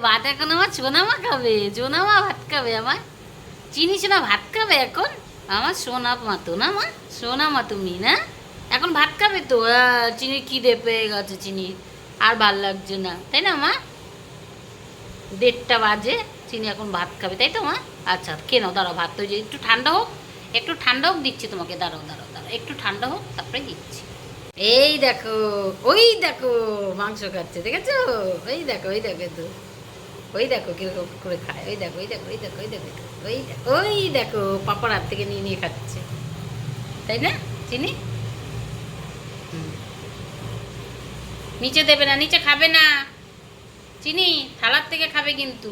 ভাত এখন আমার সোনামা খাবে, সোনামা ভাত খাবে আমার। চিনি সোনা ভাত খাবে এখন, আমার সোনা মা তো না মা, সোনা মা তুমি না, এখন ভাত খাবে তো। চিনি খিদে পেয়ে গেছে চিনি, আর ভাল লাগছে না, তাই না মা? 1:30 বাজে, চিনি এখন ভাত খাবে তাই তো মা? আচ্ছা খেয়ে নাও, দাঁড়াও ভাত তো যে একটু ঠান্ডা হোক, একটু ঠান্ডা হোক দিচ্ছি তোমাকে, দাঁড়াও দাঁড়াও দাঁড়াও, একটু ঠান্ডা হোক তারপরে দিচ্ছি। এই দেখো, ওই দেখো মাংস খাচ্ছে, দেখেছো? ওই দেখো, ওই দেখো তো, ওই দেখো কিরকম করে খায়, ওই দেখো, ওই দেখো, ওই দেখো, ওই দেখো, ওই ওই দেখো পাপার হাত থেকে নিয়ে নিয়ে খাচ্ছে, তাই না চিনি? হুম। নিচে দেবে না, নিচে খাবে না চিনি, থালার থেকে খাবে কিন্তু।